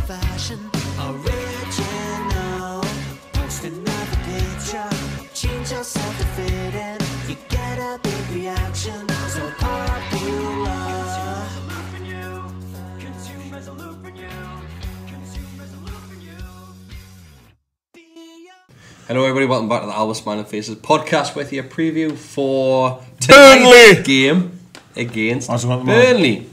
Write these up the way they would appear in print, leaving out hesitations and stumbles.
fashion, original. Post another picture, change yourself to fit in. You get a big reaction, so popular. Hello everybody, welcome back to the Albert Smiling Faces podcast with your preview for tonight's game against Burnley.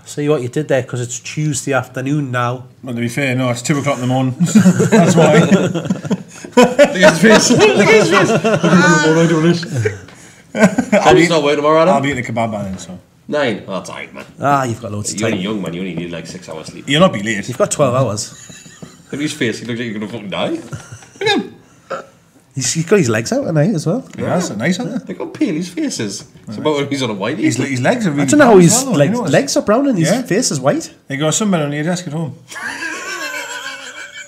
See what you did there, because it's Tuesday afternoon now. Well, to be fair, no, it's 2 o'clock in the morning. That's why. Look at his face. Look at his face. What am I doing this? I'll not work tomorrow, Adam? I'll be eating a kebab by then, so. 9? Oh, that's alright, man. You've got loads of You're time. only young, man. You only need like 6 hours sleep. You'll not be late. You've got 12 hours. Look at his face. He looks like you're going to fucking die. Look at him. He's got his legs out tonight as well. Yeah, that's nice, isn't it? Look how pale his face is. It's about when he's on a whitey. His legs are really I don't know how brown his as well, though, legs are brown and his face is white. You got somewhere on your desk at home.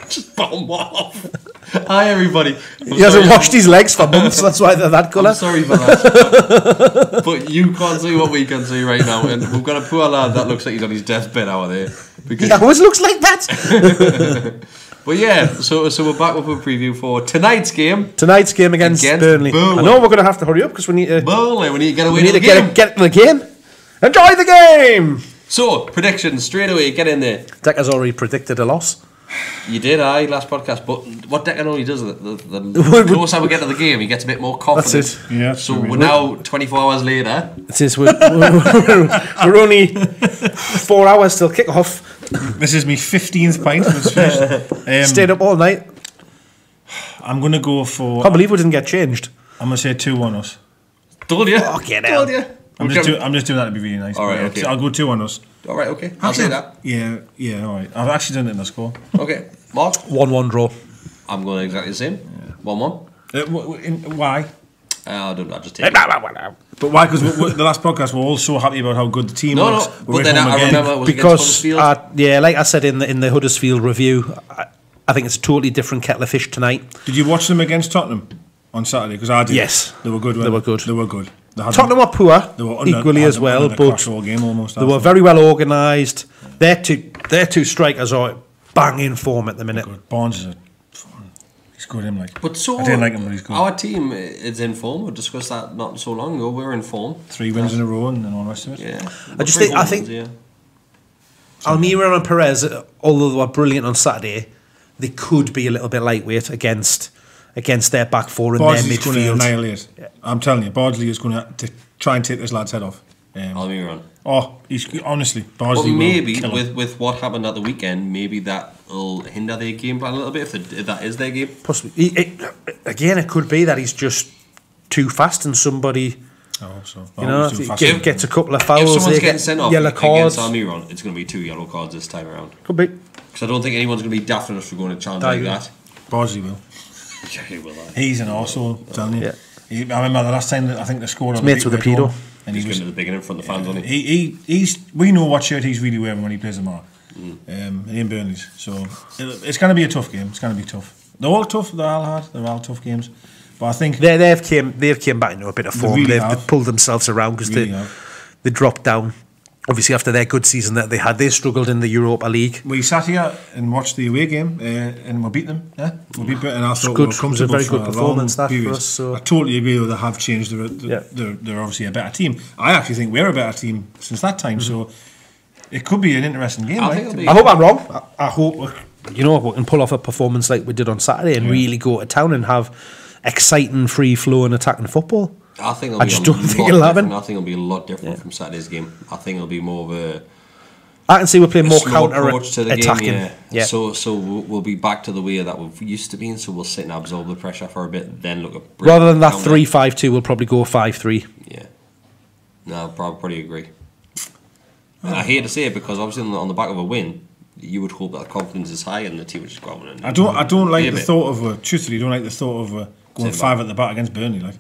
Just bomb off. Hi everybody. He hasn't washed his legs for months, that's why they're that colour. I'm sorry for that. But you can't see what we can see right now. And we've got a poor lad that looks like he's on his deathbed out there. Because He always looks like that. But yeah, so we're back with a preview for tonight's game. Tonight's game against Burnley. I know we're going to have to hurry up because we need to. Burnley, we need to get away We need to to the game. get to the game. Enjoy the game. So predictions straight away. Get in there. Decker's already predicted a loss. You did, last podcast. But what Decker only does, the closer we get to the game, he gets a bit more confident. That's it. Yeah. So we're now 24 hours later. It is. We're only 4 hours till kick off. This is me 15th pint. Stayed up all night. I'm going to go for. Can't believe we didn't get changed. I'm going to say 2-1 us. Told you. Oh, get Told out. you. I'm just doing that to be really nice. All right, okay. I'll go 2-1 us. All right, okay. I'll say that. Yeah, all right. I've actually done it in the score. Okay. Mark? 1-1 draw. I'm going exactly the same. 1-1. Why? I just take it. But why? Because the last podcast, we're all so happy about how good the team was. But then I remember it was because against Huddersfield. like I said in the Huddersfield review, I think it's a totally different kettle of fish tonight. Did you watch them against Tottenham on Saturday? Because I did. Yes. They were good. They were good. They were good. Tottenham were poor, equally as well, but game almost, they were very well organised. Their two strikers are banging form at the minute. Good. Barnes is he's good. Him like. But so I didn't like him, but he's good. Our team is in form. We discussed that not so long ago. We're in form. 3 wins in a row and all the rest of it. Yeah. I think Almiron and Perez, although they were brilliant on Saturday, they could be a little bit lightweight against their back four and Bardsley's their midfield. going to annihilate. Yeah. I'm telling you, Bardsley is going to try and take this lad's head off. Almiron. Oh, he's honestly, But Bardsley maybe will kill him. with what happened at the weekend, maybe that will hinder their game plan a little bit if that is their game. Possibly. It could be that he's just too fast and somebody. Oh, so Gets a couple of If fouls. someone's getting sent off yellow cards. against Almiron, it's going to be 2 yellow cards this time around. Could be. Because I don't think anyone's going to be daft enough for going to challenge like that. Bardsley will. Yeah, he will. He's an arsehole, I'm telling you. Yeah. I remember the last time that I think they scored on mates with a pedo. And he's going to the big in front of the fans, isn't he? We know what shirt he's really wearing when he plays tomorrow. In Burnley's. So it's going to be a tough game. It's going to be tough. They're all tough. They're all hard. They're all tough games. But I think they've came back into a bit of form. Really they've pulled themselves around because they dropped down. Obviously, after their good season that they had, they struggled in the Europa League. We sat here and watched the away game, and we beat them. Yeah, we beat Britain. I thought good. We it was a very good performance that for us. So. I totally agree with they have changed. They're obviously a better team. I actually think we're a better team since that time. So it could be an interesting game. I hope I'm wrong. I hope we can pull off a performance like we did on Saturday and really go to town and have exciting, free-flowing, attacking football. I think I just don't think it'll happen. I think it'll be a lot different from Saturday's game. I think it'll be more of a. I can see we're playing more counter approach to the attacking. Game, yeah. So we'll be back to the way that we've used to be, and so we'll sit and absorb the pressure for a bit, then look at. Rather than that 3-5-2, we'll probably go 5-3. Yeah. No, probably agree. And I hate to say it because obviously on the back of a win, you would hope that the confidence is high and the team would just go on. And I don't like the thought of truthfully, don't like the thought of going 5 at the back against Burnley. Like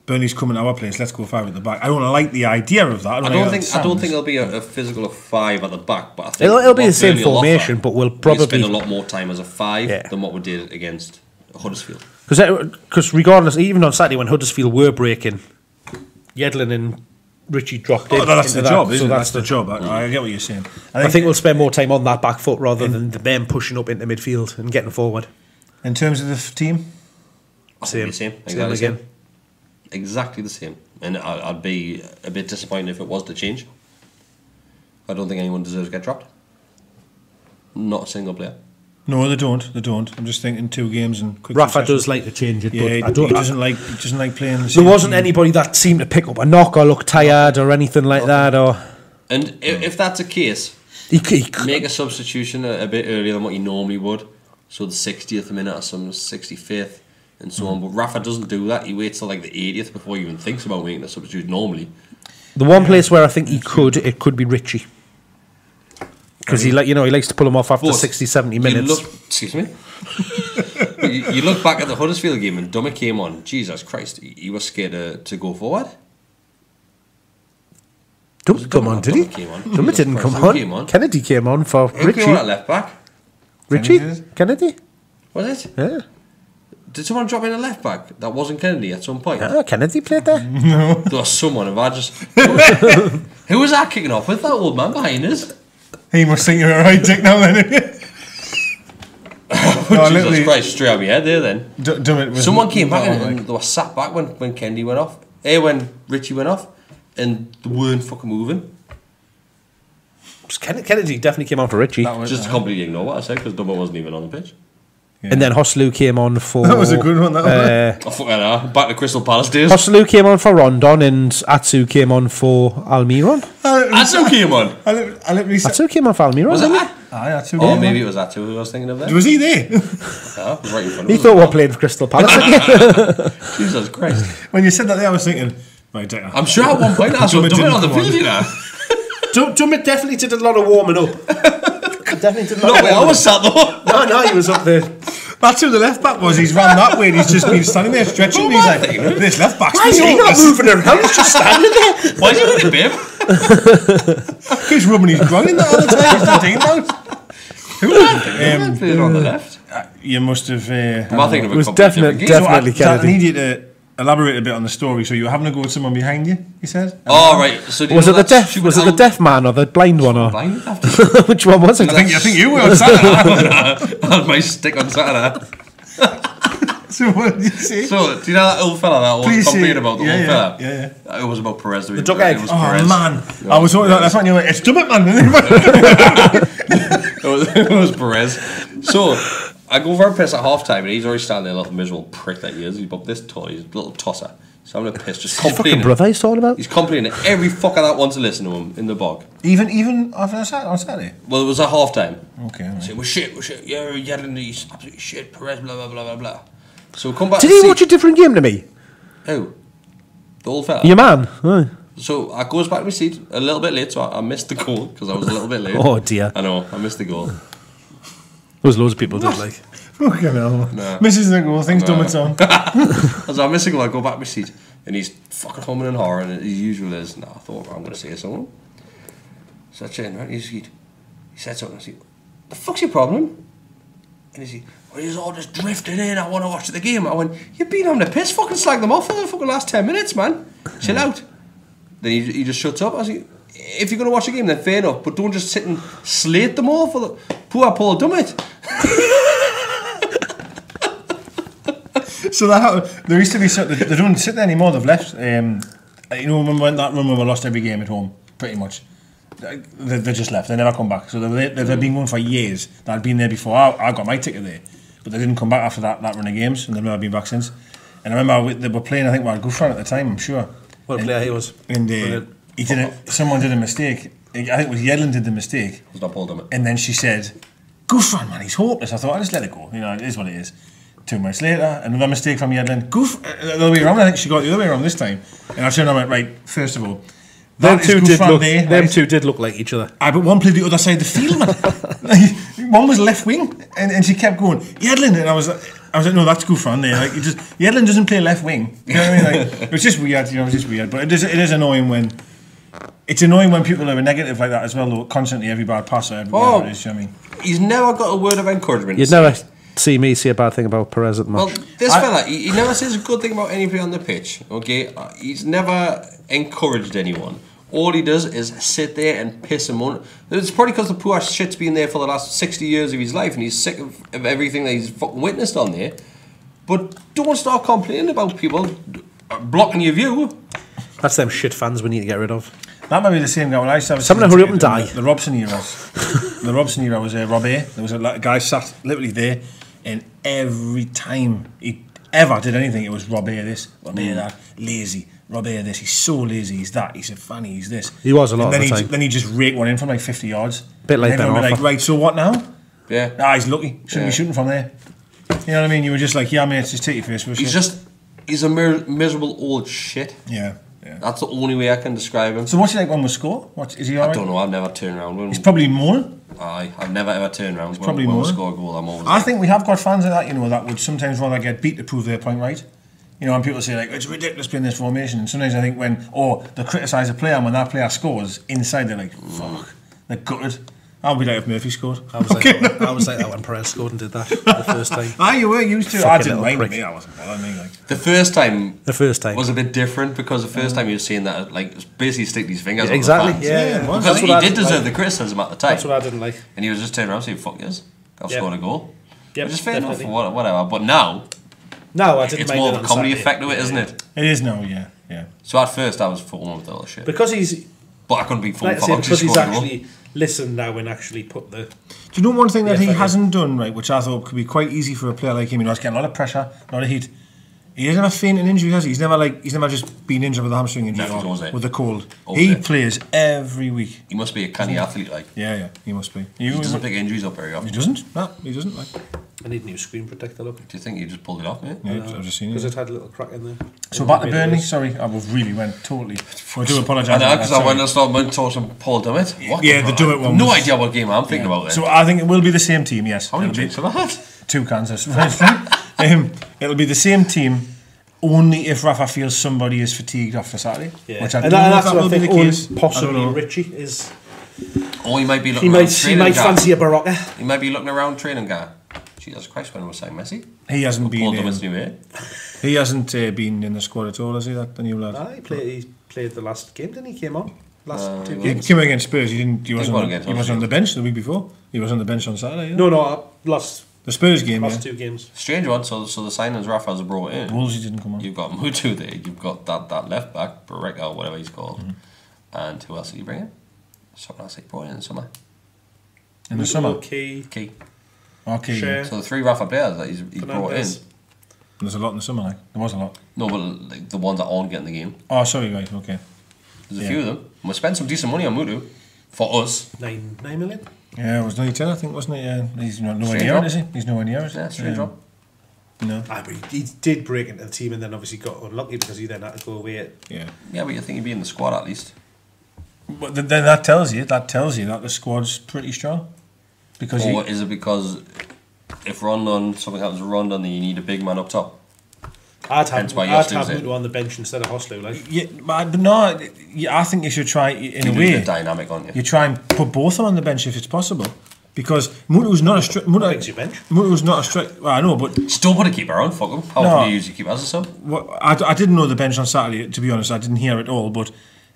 Burnley's coming to our place, let's go 5 at the back. I don't like the idea of that. I don't think it'll be a physical of 5 at the back, but I think it'll be the same formation, but we'll probably spend a lot more time as a 5 than what we did against Huddersfield. Because regardless, even on Saturday when Huddersfield were breaking, Yedlin and Richie dropped in. Oh, that's into the job, that, isn't so it? That's the job. I get what you're saying. I think we'll spend more time on that back foot rather than them pushing up into midfield and getting forward. In terms of the team, Same. Exactly the same. Exactly the same. And I'd be a bit disappointed if it was to change. I don't think anyone deserves to get dropped. Not a single player. no, they don't. I'm just thinking 2 games and quick. Rafa succession. does like to change it, Yeah, but he doesn't like playing. The there same wasn't team. anybody that seemed to pick up a knock or look tired or anything like that. Or And if that's the case, he make a substitution a bit earlier than what you normally would. So the 60th minute or some 65th and so on. But Rafa doesn't do that. He waits till like the 80th before he even thinks about making a substitution normally. the one place where I think it could be Richie. Because he likes to pull him off after But 60, 70 minutes. Excuse me? you look back at the Huddersfield game and Dummett came on. Jesus Christ, he was scared to go forward. Dummett come on, did he? Dummett didn't come on. Kennedy came on for Who Richie. came on at left back? Richie? Kennedy? Was it? Yeah. Did someone drop in a left back that wasn't Kennedy at some point? Ah, Kennedy played there. There was someone, if I just... Who was that kicking off with? That old man behind us? He must think you're a right dick now, then. Oh, Jesus Christ, straight out my head there then. Someone came back and they were sat back when Kennedy went off. When Richie went off. And they weren't fucking moving. Kennedy definitely came on for Richie. Just completely ignore what I said because Dumbo wasn't even on the pitch. Yeah. And then Hoslu came on for... That was a good one, that Oh, fuck that. Back to Crystal Palace days. Hoslu came on for Rondon and Atsu came on for Almiron. Atsu came on. Atsu came on for Almiron, Was didn't it? Atsu. Oh, maybe it was Atsu who I was thinking of there. Was he there? Yeah, it was right in front of he us. thought we were playing for Crystal Palace again. Jesus Christ. When you said that there, I was thinking, right, I'm sure at one point I saw Dummett on the field, you know. Dummett definitely did a lot of warming up. Definitely did a lot No, wait, I was sat though. No, he was up there. That's who the left back was. He's ran that way and he's just been standing there stretching. And he's like, this left back's Why is he not moving around? He's just standing there. Why is he with the bib? He's rubbing his groin in there all the time. He's not doing that. Who was that? Played on the left. You must have... Am I thinking of a It was completely different game? definitely So I Kennedy. need you to elaborate a bit on the story. So you were having a go with someone behind you, he said? Oh, right. So do you Was know it the that deaf? stupid Was it the deaf man or the blind one? Or blind after? which one was it? I think you were on Saturday. I had my stick on Saturday. So what did you say? So, do you know that old fella that Please was say- complaining about the yeah, old yeah, fella? yeah, It was about Perez. The duck egg. It was Oh, Perez. man. No, I was talking about that's when you were like, it's Dummett, man. it was Perez. So, I go for a piss at half time and he's already standing there, a little miserable prick that he is. He's about this tall, he's a little tosser. So I'm going to piss, just Fucking complaining. brother he's talking about. He's complaining to every fucker that wants to listen to him in the bog. Even after on Saturday? Well, it was at half time. Okay. Right. So we're shit. Yeah, yelling, he's absolutely shit. Perez, blah, blah, blah, blah, blah. So come back Did to he see. watch a different game to me? Who? The old fella? Your man. Oh, So I goes back to my seat a little bit late, so I missed the goal because I was a little bit late. Oh, dear. I know, I missed the goal. There was loads of people did like. Fucking hell. No. Misses the goal, thinks Dummett's on. As I miss a goal, I go back to my seat and he's fucking humming and hawing and his usual is, I thought I'm going to say something. So I turned around, he said something, I said, the fuck's your problem? And he said, well, he's all just drifting in, I want to watch the game. I went, you've been having a piss, fucking slag them off for the fucking last 10 minutes, man. Chill out. Then he just shuts up. I said, if you're going to watch a game, then fair enough, but don't just sit and slate them all for the poor Paul Dummett. So there used to be they don't sit there anymore. They've left. You know, when we went that run where we lost every game at home, pretty much. They just left. They never come back. So they've been going for years. They'd been there before. I got my ticket there, but they didn't come back after that run of games, and they've never been back since. And I remember they were playing. I think we had Gouffran at the time. I'm sure. What a player he was. And he did someone did a mistake. I think it was Yedlin did the mistake. It was not Paul Dummett. And then she said, Gouffran, man, he's hopeless. I thought, I'll just let it go. You know, it is what it is. 2 months later, another mistake from Yedlin. The other way around. I think she got it the other way around this time. And I turned around and went, right, first of all, Them two did look like each other. but one played the other side of the field, man. One was left wing, and she kept going, Yedlin. And I was like, no, that's Gouffran there. Like, Yedlin doesn't play left wing. You know what I mean? Like, it was just weird, It's just weird. But it is annoying when... It's annoying when people are negative like that as well, though, constantly every bad pass or every whatever it is, you know what I mean? He's never got a word of encouragement. You'd never see me say a bad thing about Perez at the match. Well, this fella, he never says a good thing about anybody on the pitch, okay? He's never encouraged anyone. All he does is sit there and piss him on. It's probably because the poor shit's been there for the last 60 years of his life and he's sick of everything that he's fucking witnessed on there. But don't start complaining about people blocking your view. That's them shit fans we need to get rid of. That might be the same guy. When I used to have Someone hurry up and die. The Robson era. The Robson era was Rob A. There was a guy sat literally there, and every time he ever did anything, it was Rob A. This, Rob A. that, lazy. Rob A. this, he's so lazy, he's that, he's a fanny, he's this. He was a lot and of the time. Then he just rake one in from like 50 yards. Bit like and Ben everyone would be Arthur. like, right, so what now? Yeah. Ah, he's lucky. Shouldn't be shooting from there. You know what I mean? You were just like, yeah, mate, just take your face for a shit. He's a miserable old shit. Yeah. That's the only way I can describe him. So what's he like when we score? Is he alright? I don't know, I've never turned around. He's probably moaning. I've never ever turned around. Probably when more. we score a goal, I'm always I think we have got fans of that, you know, that would sometimes rather get beat to prove their point right. You know, and people say, like, it's ridiculous playing this formation. And sometimes I think they criticise a player, and when that player scores, inside they're like, fuck, they're gutted. I'll be like if Murphy scored. I was like that when Perez scored and did that the first time. You were used to it. I didn't mind me. I wasn't bothering me. Like. The first time was a bit different because the first time you were seeing that, like, basically stick these fingers exactly. on the fans. Yeah. Because he did deserve the criticism at the time. That's what I didn't like. And he was just turning around saying, fuck yes, I've scored a goal. Yep, Which is fair enough or whatever. But now, I didn't it's mind more it of a on comedy Saturday. effect to it, isn't it? It is now, yeah. So at first I was fucking with all the shit. Because he's... But I couldn't be full Like I fuck say, up because just he's scoring a goal. actually listened now and actually put the... Do you know one thing that he fucking- hasn't done, right, which I thought could be quite easy for a player like him? You know, he's getting a lot of pressure, a lot of heat. He doesn't have faint an injury, has he? He's never just been injured with a hamstring injury Never goes or in. with a cold. Goes He in. plays every week. He must be a canny athlete, like. Yeah, he must be. He doesn't pick injuries up very often. He doesn't. No, he doesn't. Like. I need a new screen protector, look. Do you think you just pulled it off, mate? Yeah, I've just seen Because it. it had a little crack in there. So back to Burnley. Sorry, I really went totally. I do apologise. I know, because I went and started talking Paul Dummett. What Yeah, the Dummett one No was- idea what game I'm thinking about then. So I think it will be the same team. Yes. How many It'll be drinks have I had? 2 cans. It'll be the same team. Only if Rafa feels somebody is fatigued after Saturday, which I don't know if that's that what will I be think. the case. I Possibly don't know. Richie is... Or he might be He looking around might training guard. fancy a Barocca. He might be looking around training guard. Jesus Christ, when was I Messi? He hasn't Paul been. Dummett's new mate. He hasn't been in the squad at all, has he? That the new lad. He played the last game, didn't he? Came on last 2 He games. came against Spurs. He wasn't. won against He was us, on the bench the week before. He was on the bench on Saturday. Yeah? No, last The Spurs game. last Yeah. 2 games. Strange one, so the signings Rafa's brought in. Wolves he didn't come on. You've got Mutu there, you've got that left back, Barek or whatever he's called. And who else did you bring in? Someone else he brought in the summer. In the summer. Okay. Key. Okay. Share. Yeah. So the 3 Rafa players that he's brought in. Fernandes. There's a lot in the summer. Like there was a lot. No, but like, the ones that aren't getting the game. Oh, sorry, right. Okay. There's a few of them. And we spent some decent money on Mutu. For us. 9 million. Yeah, it was nearly 10, I think, wasn't it? Yeah. He's nowhere Strange near drop. it, is he? He's nowhere near it. Yeah, strange drop. No. But he did break into the team and then obviously got unlucky because he then had to go away. Yeah. Yeah, but you think he'd be in the squad at least. But then that tells you that the squad's pretty strong. Because Or is it because if something happens to Rondon, then you need a big man up top? I'd have Hence why I'd Joslu's have in. Mutu on the bench instead of Hoslu. Like, yeah, but no, I think you should try in You a lose way. the dynamic on you. You try and put both of them on the bench if it's possible, because Mutu's not a strict. makes you bench. Mutu's not a strict. Well, I know, but Just don't put a keeper on, fuck him. How No. often do you use your keeper as a sub? I didn't know the bench on Saturday. To be honest, I didn't hear it all. But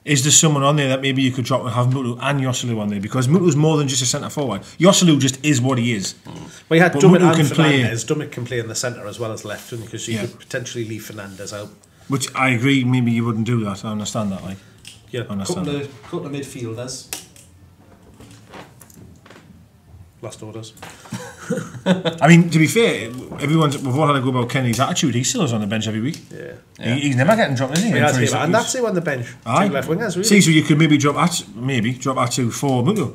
is there someone on there that maybe you could drop and have Mutu and Joselu on there? Because Mutu's more than just a centre forward. Joselu just is what he is. Well, you had But Dummett Mutu and can play- Fernandes. Dummett can play in the centre as well as left, because you Yeah. could potentially leave Fernandes out. Which I agree. Maybe you wouldn't do that. I understand that. Like, Yeah, understand. couple of midfielders. Last orders. I mean, to be fair, we've all had a go about Kenny's attitude. He still is on the bench every week. Yeah. He's never getting dropped, is he? We had him, and that's him on the bench. Aye. 2 left wingers, really. See, so you could maybe drop Atu for Mutu,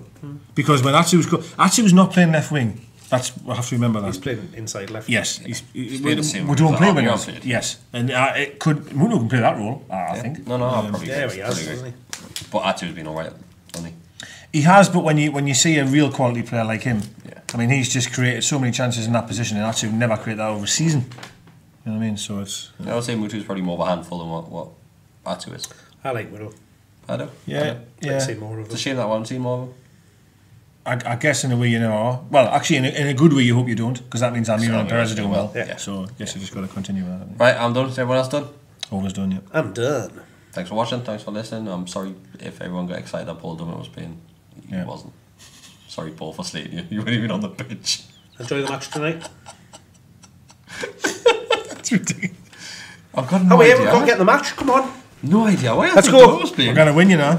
because when Atu's not playing left wing, that's we have to remember that. He's playing inside left. Yes, playing we the same don't role play that wingers. Almiron played. Yes, and Mutu can play that role. I think. No, I'll probably Yeah, agree. he has, Probably hasn't agree. he? But Atu's been alright, hasn't he? He has, but when you see a real quality player like him, Yeah. I mean, he's just created so many chances in that position, and Atu never created that over a season. You know what I mean? So it's I would say Mutu's probably more of a handful than what Atu is. I like Mutu. I do. yeah. I'd say more of It's a him. shame that I haven't seen more of him. I guess in a way you know. Well, actually, in a good way, you hope you don't, because that means Almiron and Perez are doing well. Yeah. So I guess you just got to continue with that. Right, I'm done. Is everyone else done? Always done, yeah. I'm done. Thanks for watching. Thanks for listening. I'm sorry if everyone got excited that Paul Dummett was playing. He wasn't. Sorry, Paul, for slating you. You weren't even on the pitch. Enjoy the match tonight. That's ridiculous. I've got no Oh, yeah, idea. we've got to get the match. Come on. No idea. Why Let's go. We're going to win, you know.